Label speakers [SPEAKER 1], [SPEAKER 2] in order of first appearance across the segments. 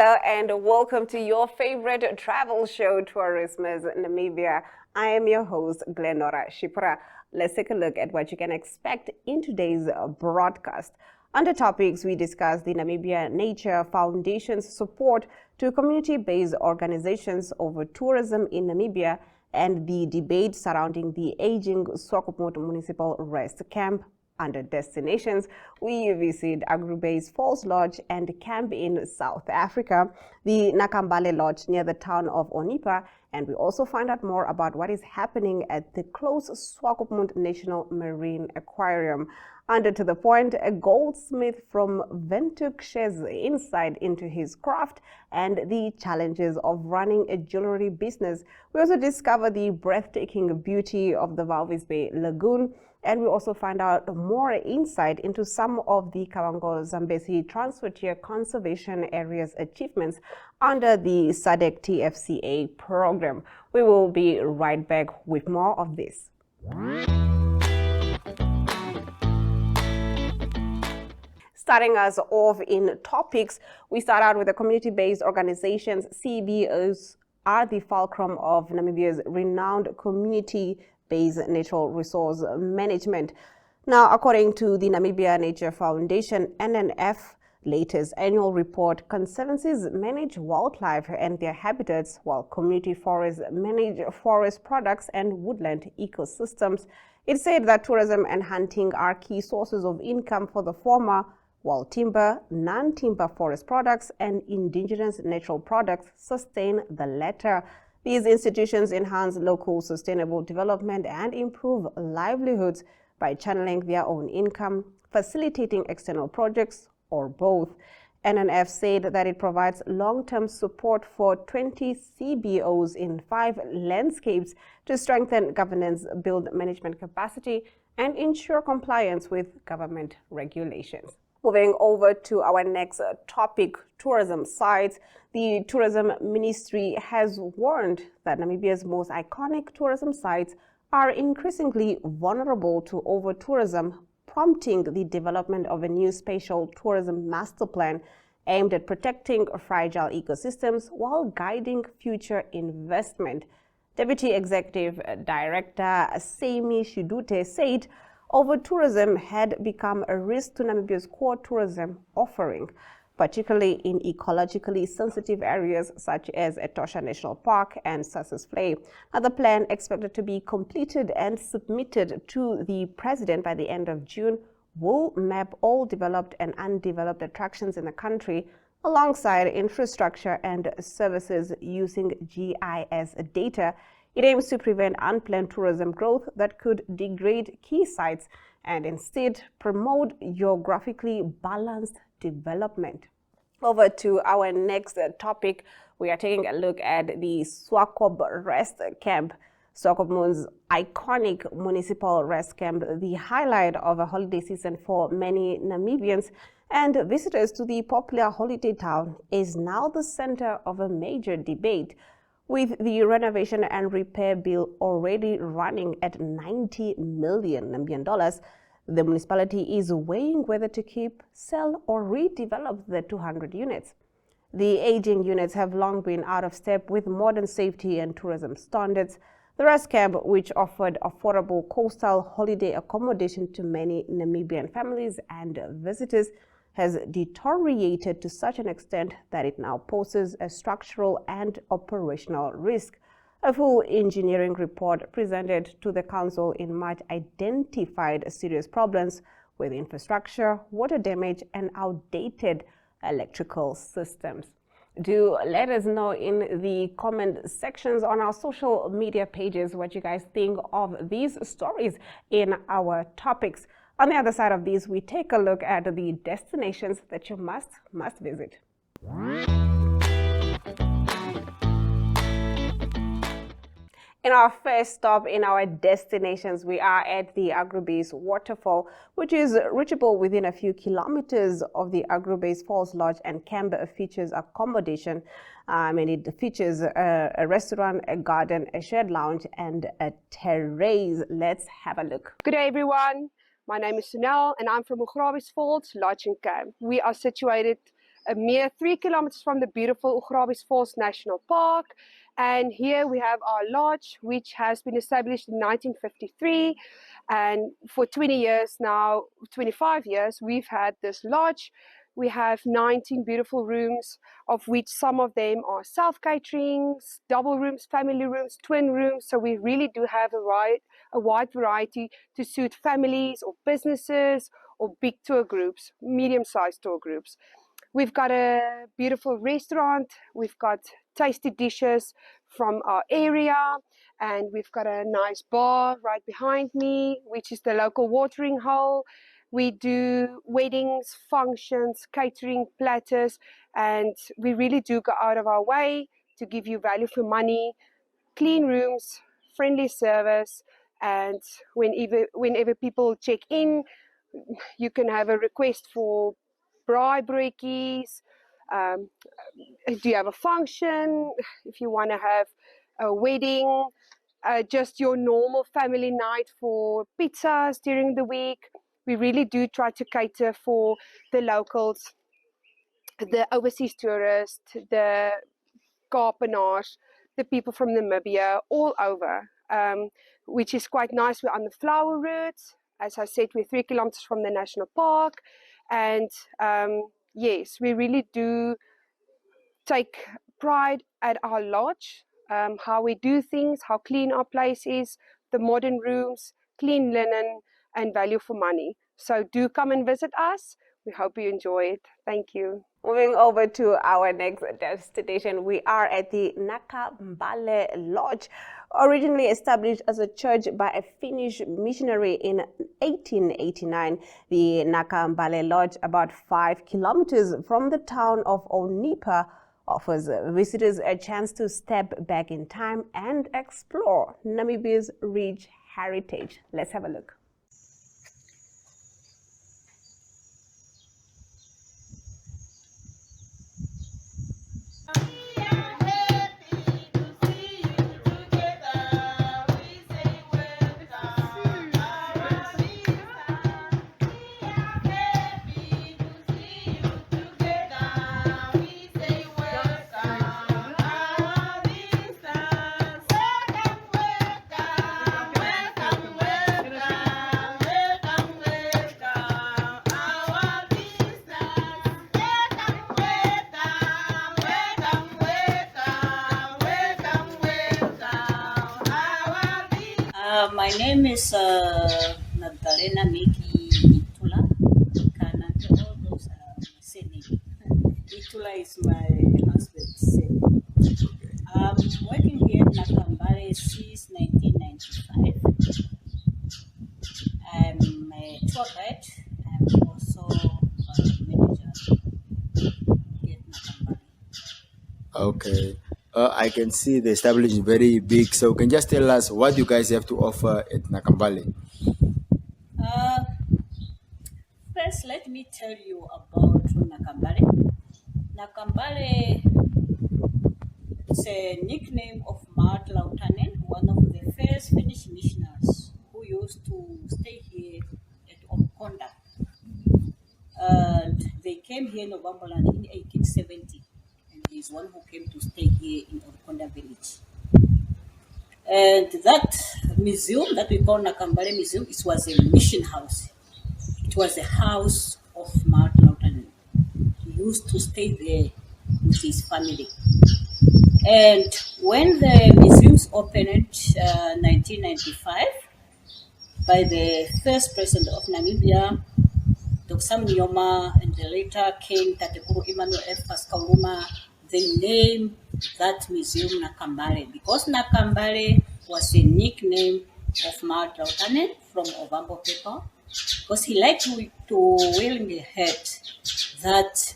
[SPEAKER 1] Hello and welcome to your favorite travel show, Tourismus Namibia. I am your host, Glenora Shipra. Let's take a look at what you can expect in today's broadcast. Under topics, we discuss the Namibia Nature Foundation's support to community-based organizations over tourism in Namibia and the debate surrounding the aging Swakopmund Municipal Rest Camp. Under destinations, we visit Augrabies Falls Lodge and camp in South Africa, the Nakambale Lodge near the town of Oniipa, and we also find out more about what is happening at the close Swakopmund National Marine Aquarium. Under To The Point, a goldsmith from Windhoek shares insight into his craft and the challenges of running a jewelry business. We also discover the breathtaking beauty of the Walvis Bay Lagoon, and we also find out more insight into some of the Kavango Zambezi Transfrontier conservation areas achievements under the SADC TFCA program. We will be right back with more of this. Starting us off in topics, we start out with the community-based organizations. CBOs are the fulcrum of Namibia's renowned community-based natural resource management. Now, according to the Namibia Nature Foundation, NNF latest annual report, conservancies manage wildlife and their habitats, while community forests manage forest products and woodland ecosystems. It said that tourism and hunting are key sources of income for the former, while timber, non-timber forest products, and indigenous natural products sustain the latter. These institutions enhance local sustainable development and improve livelihoods by channeling their own income, facilitating external projects, or both. NNF said that it provides long-term support for 20 CBOs in 5 landscapes to strengthen governance, build management capacity, and ensure compliance with government regulations. Moving over to our next topic, tourism sites. The Tourism Ministry has warned that Namibia's most iconic tourism sites are increasingly vulnerable to over-tourism, prompting the development of a new spatial tourism master plan aimed at protecting fragile ecosystems while guiding future investment. Deputy Executive Director Semi Shidute said over-tourism had become a risk to Namibia's core tourism offering, particularly in ecologically sensitive areas such as Etosha National Park and Sossus Vlei. Now, the plan, expected to be completed and submitted to the President by the end of June, will map all developed and undeveloped attractions in the country alongside infrastructure and services using GIS data. It aims to prevent unplanned tourism growth that could degrade key sites and instead promote geographically balanced development. Over to our next topic, we are taking a look at the Swakopmund Rest Camp. Swakopmund's iconic municipal rest camp, the highlight of a holiday season for many Namibians and visitors to the popular holiday town, is now the center of a major debate. With the renovation and repair bill already running at 90 million Namibian dollars, the municipality is weighing whether to keep, sell, or redevelop the 200 units. The aging units have long been out of step with modern safety and tourism standards. The rest camp, which offered affordable coastal holiday accommodation to many Namibian families and visitors, has deteriorated to such an extent that it now poses a structural and operational risk. A full engineering report presented to the Council in March identified serious problems with infrastructure, water damage, and outdated electrical systems. Do let us know in the comment sections on our social media pages what you guys think of these stories in our topics. On the other side of these, we take a look at the destinations that you must visit. In our first stop in our destinations, we are at the Augrabies waterfall, which is reachable within a few kilometers of the Augrabies Falls Lodge, and camp features accommodation. It features a restaurant, a garden, a shared lounge, and a terrace. Let's have a look.
[SPEAKER 2] Good day, everyone. My name is Sunel, and I'm from Augrabies Falls Lodge and Camp. We are situated a mere 3 kilometers from the beautiful Augrabies Falls National Park. And here we have our lodge, which has been established in 1953. And for 20 years now, 25 years, we've had this lodge. We have 19 beautiful rooms, of which some of them are self-caterings, double rooms, family rooms, twin rooms. So we really do have a wide variety to suit families or businesses or big tour groups, medium-sized tour groups. We've got a beautiful restaurant. We've got tasty dishes from our area. And we've got a nice bar right behind me, which is the local watering hole. We do weddings, functions, catering, platters, and we really do go out of our way to give you value for money, clean rooms, friendly service, and whenever people check in, you can have a request for braaibraaitjies. Do you have a function? If you want to have a wedding, just your normal family night for pizzas during the week. We really do try to cater for the locals, the overseas tourists, the Kaapenaars, the people from Namibia, all over, which is quite nice. We're on the flower route. As I said, we're 3 kilometers from the national park. And yes, we really do take pride at our lodge, how we do things, how clean our place is, the modern rooms, clean linen, and value for money. So do come and visit us. We hope you enjoy it. Thank you.
[SPEAKER 1] Moving over to our next destination, we are at the Nakambale Lodge. Originally established as a church by a Finnish missionary in 1889, the Nakambale Lodge, about 5 kilometers from the town of Oniipa, offers visitors a chance to step back in time and explore Namibia's rich heritage. Let's have a look.
[SPEAKER 3] My name is Magdalena Miki Itula. All those are my surname. Itula is my husband's surname. I'm working here in Nakambale since 1995. I'm a tour guide. I'm also a manager here in Nakambale.
[SPEAKER 4] Okay. I can see the establishment is very big. So can you just tell us what you guys have to offer at Nakambale?
[SPEAKER 3] First, let me tell you about Nakambale. Nakambale is a nickname of Mart Lautanen, one of the first Finnish missionaries who used to stay here at Omkonda. And they came here in Novemberland in 1870. He's one who came to stay here in Omkonda village. And that museum that we call Nakambale Museum, it was a mission house. It was a house of Martin Lautanen. He used to stay there with his family. And when the museums opened in 1995, by the first president of Namibia, Dr. Sam Nyoma, and the later King Tatekuru Emmanuel F. Pascauma, they named that museum Nakambale because Nakambale was a nickname of Mart Lautanen from Ovambo people, because he liked to wearing a hat that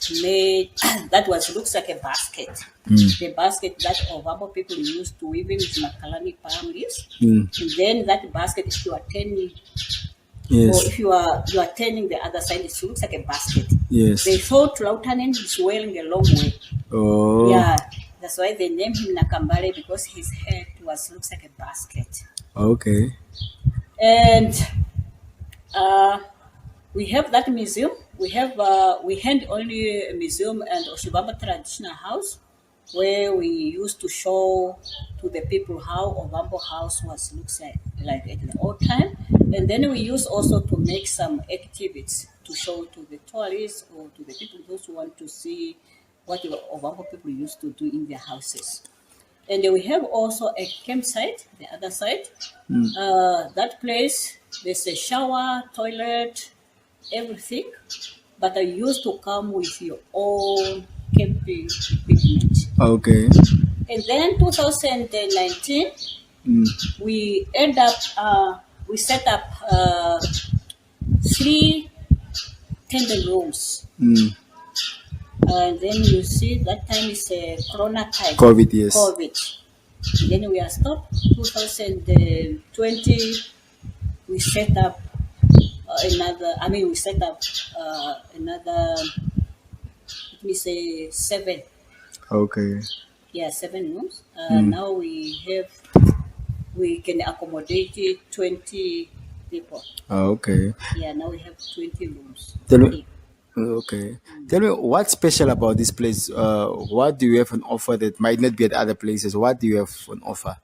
[SPEAKER 3] looks like a basket. The basket that Ovambo people used to weave with Makalani palm leaves. And then that basket, if you are turning, or if you are turning the other side, it looks like a basket.
[SPEAKER 4] Yes.
[SPEAKER 3] They thought Lautanen is wearing a long way.
[SPEAKER 4] Oh.
[SPEAKER 3] Yeah, that's why they named him Nakambale, because his head looks like a basket.
[SPEAKER 4] Okay.
[SPEAKER 3] And we have that museum we hand only a museum and Oshibamba traditional house, where we used to show to the people how Ovambo house looks like at the old time. And then we use also to make some activities to show to the tourists or to the people those who want to see what the Ovambo people used to do in their houses. And then we have also a campsite, the other side. That place, there's a shower, toilet, everything. But I used to come with your own camping equipment.
[SPEAKER 4] Okay.
[SPEAKER 3] And then 2019, we we set up 3 tender rooms. And then you see that time is a corona time.
[SPEAKER 4] COVID, yes.
[SPEAKER 3] COVID. Then we are stopped. 2020, we set up another, let me say 7.
[SPEAKER 4] Okay.
[SPEAKER 3] Yeah, 7 rooms. Now we can accommodate 20 people.
[SPEAKER 4] Okay.
[SPEAKER 3] Yeah, now we have 20 rooms.
[SPEAKER 4] Okay. Tell me, what's special about this place? What do you have on offer that might not be at other places? What do you have on offer?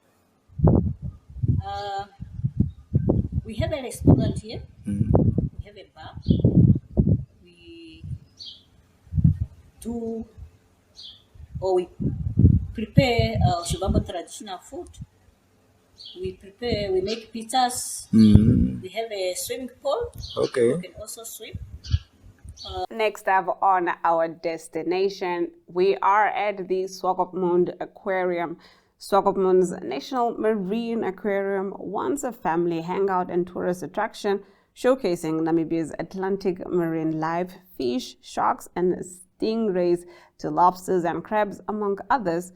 [SPEAKER 3] We have a restaurant here. We have a bar. We prepare Shibamba traditional food. We make pizzas. We have a swimming pool.
[SPEAKER 4] Okay.
[SPEAKER 3] We can also swim.
[SPEAKER 1] Next up on our destination, we are at the Swakopmund Aquarium. Swakopmund's National Marine Aquarium, once a family hangout and tourist attraction, showcasing Namibia's Atlantic marine life, fish, sharks, and stingrays to lobsters and crabs, among others,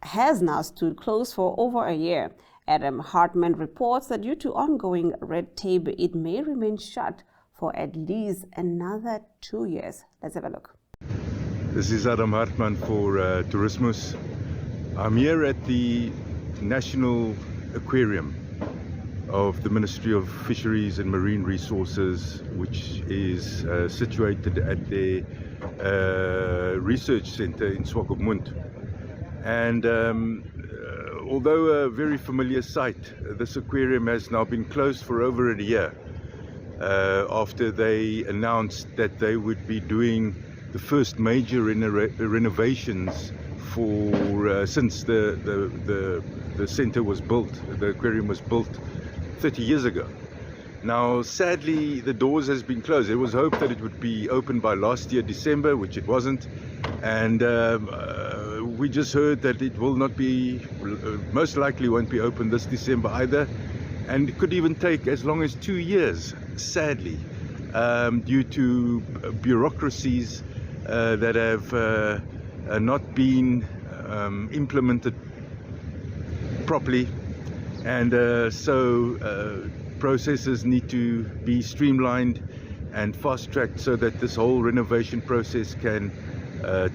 [SPEAKER 1] has now stood closed for over a year. Adam Hartman reports that due to ongoing red tape, it may remain shut for at least another 2 years. Let's have a look.
[SPEAKER 5] This is Adam Hartman for Tourismus. I'm here at the National Aquarium of the Ministry of Fisheries and Marine Resources, which is situated at the research center in Swakopmund. And although a very familiar sight, this aquarium has now been closed for over a year. After they announced that they would be doing the first major renovations for since the center was built, the aquarium was built 30 years ago. Now, sadly, the doors has been closed. There was hope that it would be open by last year, December, which it wasn't. And we just heard that it will not be, most likely won't be open this December either. And it could even take as long as 2 years, sadly, due to bureaucracies that have not been implemented properly. And so processes need to be streamlined and fast-tracked so that this whole renovation process can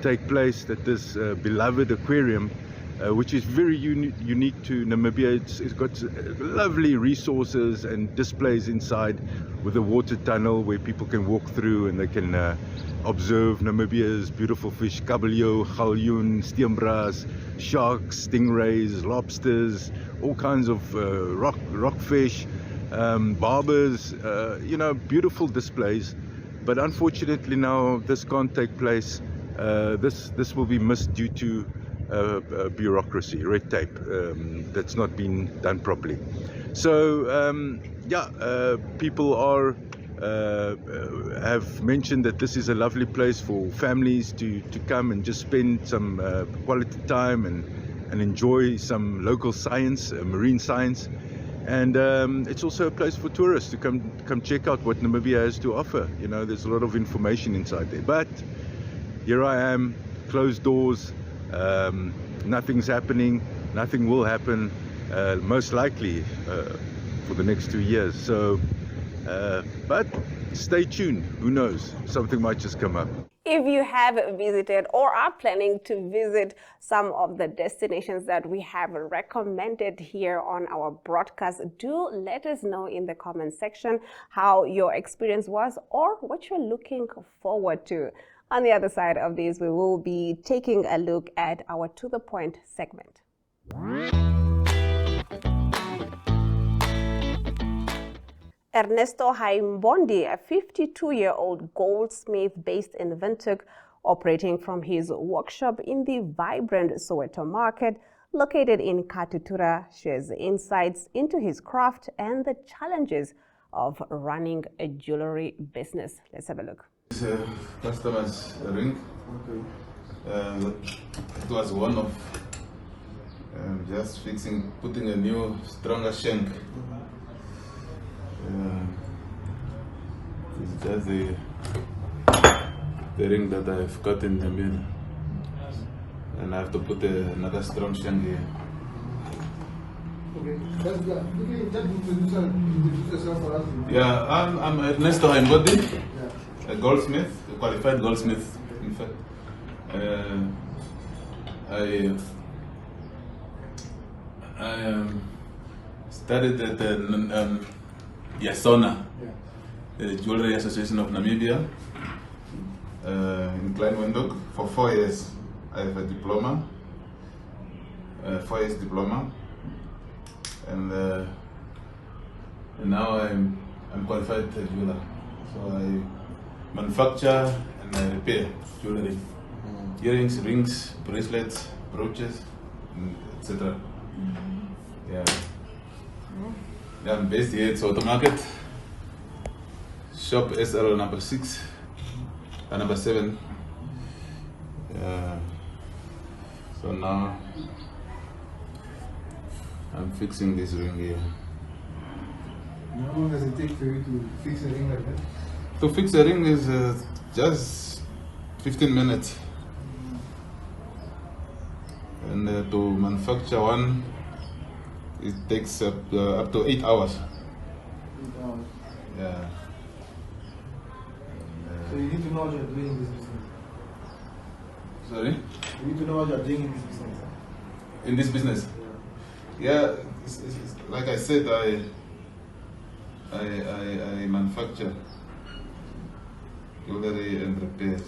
[SPEAKER 5] take place, that this beloved aquarium, which is very unique to Namibia. It's got lovely resources and displays inside, with a water tunnel where people can walk through and they can observe Namibia's beautiful fish, kabeljo, galjoen, steenbras, sharks, stingrays, lobsters, all kinds of rockfish, barbers, beautiful displays. But unfortunately now this can't take place. This will be missed due to bureaucracy, red tape, that's not been done properly. So people have mentioned that this is a lovely place for families to come and just spend some quality time and enjoy some local science, marine science. And it's also a place for tourists to come check out what Namibia has to offer. You know, there's a lot of information inside there. But here I am, closed doors, nothing's happening, nothing will happen, most likely for the next 2 years. So, but stay tuned, who knows, something might just come up.
[SPEAKER 1] If you have visited or are planning to visit some of the destinations that we have recommended here on our broadcast, do let us know in the comment section how your experience was or what you're looking forward to. On the other side of this, we will be taking a look at our To The Point segment. Ernesto Haimbondi, a 52-year-old goldsmith based in Windhoek, operating from his workshop in the vibrant Soweto market located in Katutura, shares insights into his craft and the challenges of running a jewelry business. Let's have a look.
[SPEAKER 6] It's a customer's ring. It was one of just putting a new, stronger shank. It's just the ring that I've cut in the middle, and I have to put another strong shank here.
[SPEAKER 7] Okay, that's good. Just introduce yourself for us.
[SPEAKER 6] Yeah, I'm Ernesto Haimbondi, a goldsmith, a qualified goldsmith, in fact. I studied at the Yasona, the Jewelry Association of Namibia, in Windhoek for 4 years. I have a diploma, 4 years diploma, and now I'm qualified jeweler. So I manufacture and I repair jewelry, earrings, rings, bracelets, brooches, etc. Yeah. Yeah, I'm based here at Soweto Market, shop SL number 6 and number 7. So now I'm fixing this ring here.
[SPEAKER 7] How long does it take for you to fix a ring like that?
[SPEAKER 6] To fix a ring is just 15 minutes. And to manufacture one, it takes up to 8 hours.
[SPEAKER 7] 8 hours.
[SPEAKER 6] Yeah.
[SPEAKER 7] So you need to know what you're doing in this business.
[SPEAKER 6] Sorry?
[SPEAKER 7] You need to know what you're doing in this business.
[SPEAKER 6] In this business? Yeah, it's like I said, I manufacture jewelry and repairs.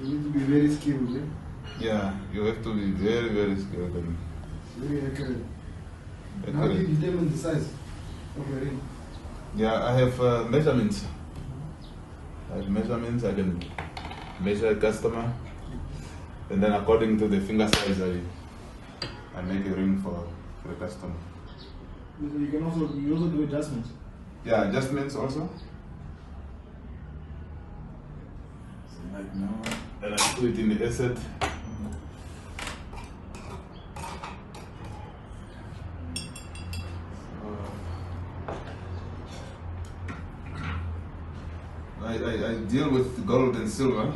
[SPEAKER 7] You need to be very skilled, eh?
[SPEAKER 6] Yeah, you have to be very, very skilled and
[SPEAKER 7] Very accurate. And how do you determine the size of your ring?
[SPEAKER 6] Yeah, I have measurements. I can measure a customer, and then according to the finger size, I make a ring for the customer.
[SPEAKER 7] So you also do adjustments?
[SPEAKER 6] Yeah, adjustments also. So like now, then I put it in the asset. I deal with gold and silver,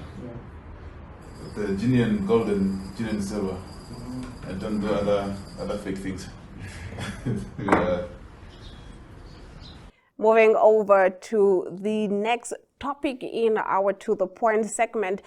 [SPEAKER 6] the genuine gold and genuine silver. I don't do other fake things. Yeah.
[SPEAKER 1] Moving over to the next topic in our To The Point segment,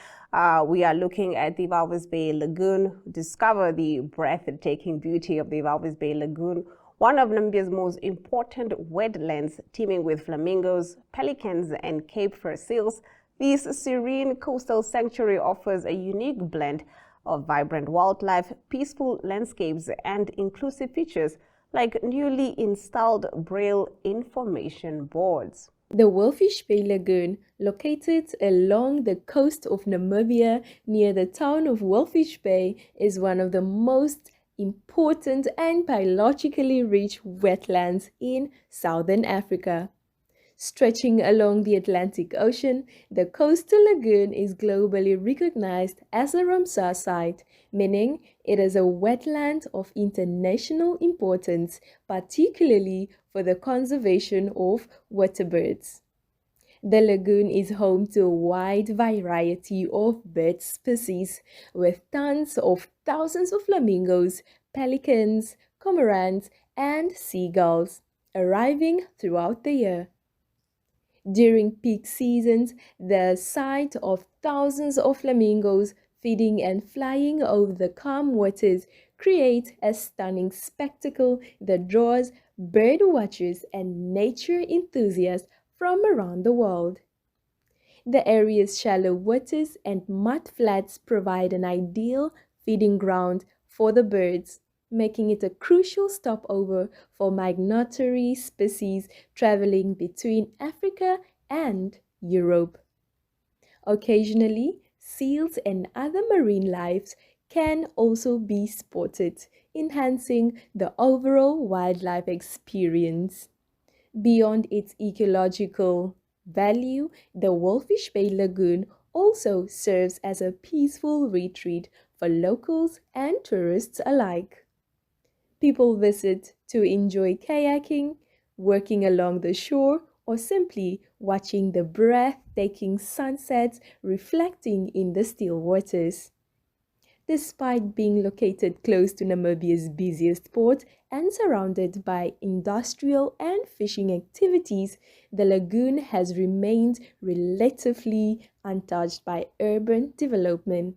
[SPEAKER 1] we are looking at the Walvis Bay Lagoon. Discover the breathtaking beauty of the Walvis Bay Lagoon, one of Namibia's most important wetlands, teeming with flamingos, pelicans, and Cape fur seals. This serene coastal sanctuary offers a unique blend of vibrant wildlife, peaceful landscapes, and inclusive features like newly installed Braille information boards.
[SPEAKER 8] The Walvis Bay Lagoon, located along the coast of Namibia near the town of Walvis Bay, is one of the most important and biologically rich wetlands in southern Africa. Stretching along the Atlantic Ocean, the coastal lagoon is globally recognized as a Ramsar site, meaning it is a wetland of international importance, particularly for the conservation of waterbirds. The lagoon is home to a wide variety of bird species, with tons of thousands of flamingos, pelicans, cormorants, and seagulls arriving throughout the year. During peak seasons, the sight of thousands of flamingos feeding and flying over the calm waters creates a stunning spectacle that draws bird watchers and nature enthusiasts from around the world. The area's shallow waters and mud flats provide an ideal feeding ground for the birds, making it a crucial stopover for migratory species traveling between Africa and Europe. Occasionally, seals and other marine life can also be spotted, enhancing the overall wildlife experience. Beyond its ecological value, the Walvis Bay Lagoon also serves as a peaceful retreat for locals and tourists alike. People visit to enjoy kayaking, working along the shore, or simply watching the breathtaking sunsets reflecting in the still waters. Despite being located close to Namibia's busiest port and surrounded by industrial and fishing activities, the lagoon has remained relatively untouched by urban development.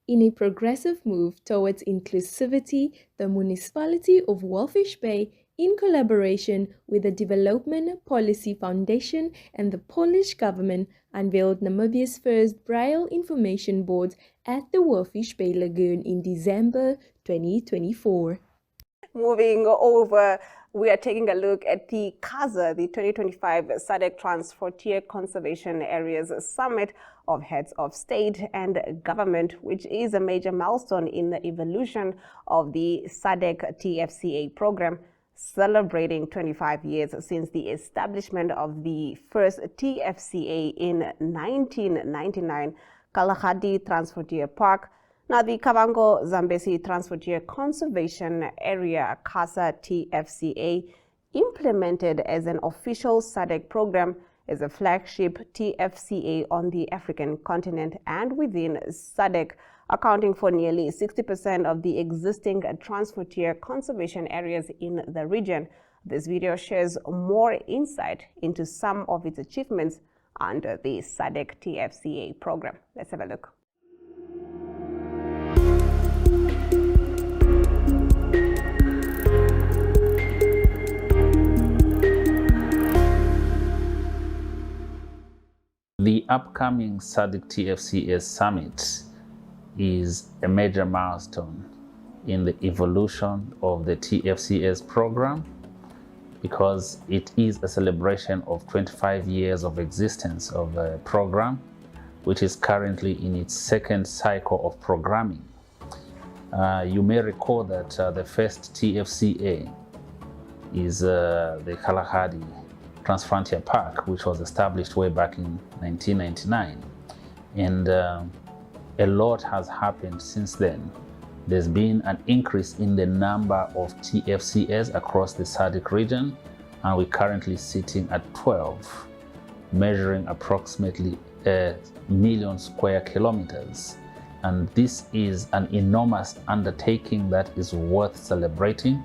[SPEAKER 8] In a progressive move towards inclusivity, the municipality of Walvis Bay, in collaboration with the Development Policy Foundation and the Polish government, unveiled Namibia's first Braille information board at the Walvis Bay Lagoon in December 2024.
[SPEAKER 1] Moving over, we are taking a look at the CASA, the 2025 SADC Transfrontier Conservation Areas Summit of Heads of State and Government, which is a major milestone in the evolution of the SADC TFCA program, celebrating 25 years since the establishment of the first TFCA in 1999, Kalahari Transfrontier Park. Now, the Kavango Zambezi Transfrontier Conservation Area, CASA TFCA, implemented as an official SADC program, is a flagship TFCA on the African continent and within SADC, accounting for nearly 60% of the existing transfrontier conservation areas in the region. This video shares more insight into some of its achievements under the SADC TFCA program. Let's have a look.
[SPEAKER 9] The upcoming SADC TFCA Summit is a major milestone in the evolution of the TFCA's program because it is a celebration of 25 years of existence of the program, which is currently in its second cycle of programming. You may recall that the first TFCA is the Kalahari Transfrontier Park, which was established way back in 1999. And a lot has happened since then. There's been an increase in the number of TFCAs across the SADC region, and we're currently sitting at 12, measuring approximately 1 million square kilometers. And this is an enormous undertaking that is worth celebrating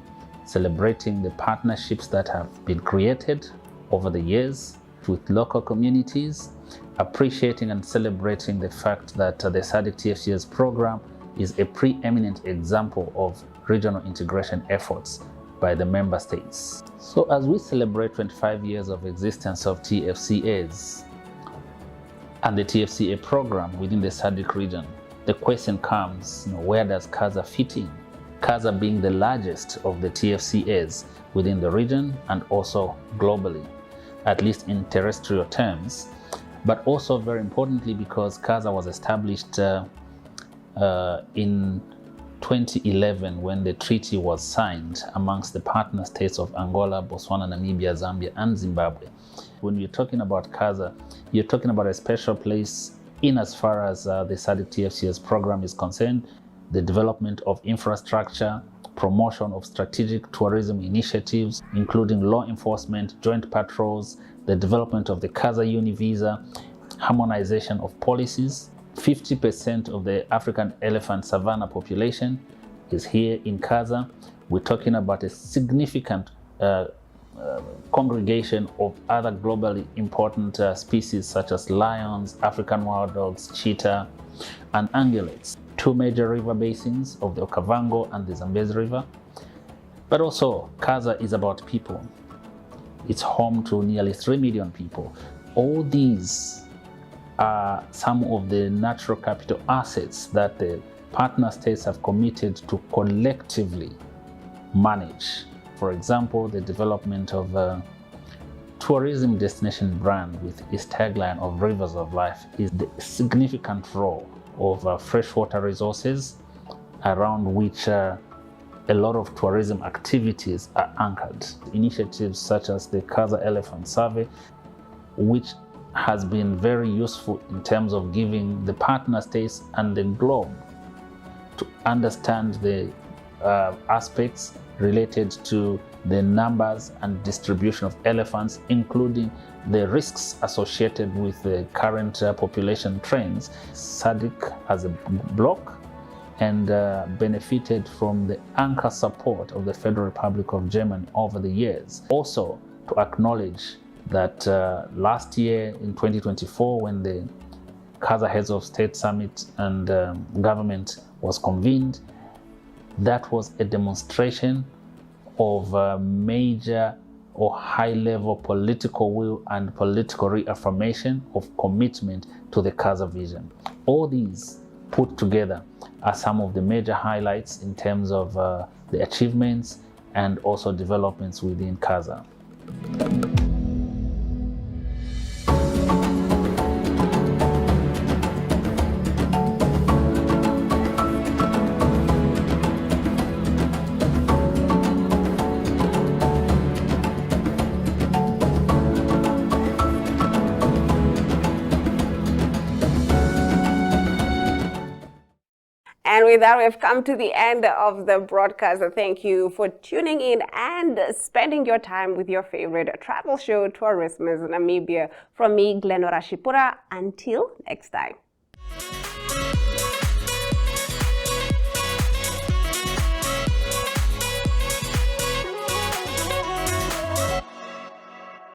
[SPEAKER 9] the partnerships that have been created over the years with local communities, appreciating and celebrating the fact that the SADC TFCA's program is a preeminent example of regional integration efforts by the member states. So as we celebrate 25 years of existence of TFCAs and the TFCA program within the SADC region, the question comes, where does CASA fit in? CASA being the largest of the TFCAs within the region and also globally, at least in terrestrial terms, but also very importantly because CASA was established in 2011 when the treaty was signed amongst the partner states of Angola, Botswana, Namibia, Zambia, and Zimbabwe. When you're talking about CASA, you're talking about a special place in as far as the SADC TFCA's program is concerned, the development of infrastructure, promotion of strategic tourism initiatives, including law enforcement, joint patrols, the development of the CASA Univisa, harmonization of policies. 50% of the African elephant savanna population is here in CASA. We're talking about a significant congregation of other globally important species such as lions, African wild dogs, cheetah, and ungulates. 2 major river basins of the Kavango and the Zambezi River. But also, Kaza is about people. It's home to nearly 3 million people. All these are some of the natural capital assets that the partner states have committed to collectively manage. For example, the development of a tourism destination brand with its tagline of Rivers of Life is the significant role of freshwater resources around which a lot of tourism activities are anchored. Initiatives such as the Kaza Elephant Survey, which has been very useful in terms of giving the partner states and the globe to understand the aspects related to the numbers and distribution of elephants, including the risks associated with the current population trends. SADC as a bloc and benefited from the anchor support of the Federal Republic of Germany over the years. Also, to acknowledge that last year in 2024, when the Kaza Heads of State Summit and government was convened, that was a demonstration of major or high-level political will and political reaffirmation of commitment to the Kaza vision. All these put together are some of the major highlights in terms of the achievements and also developments within Kaza.
[SPEAKER 1] And with that, we've come to the end of the broadcast. Thank you for tuning in and spending your time with your favorite travel show, Tourismus Namibia. From me, Glenora Shipura. Until next time.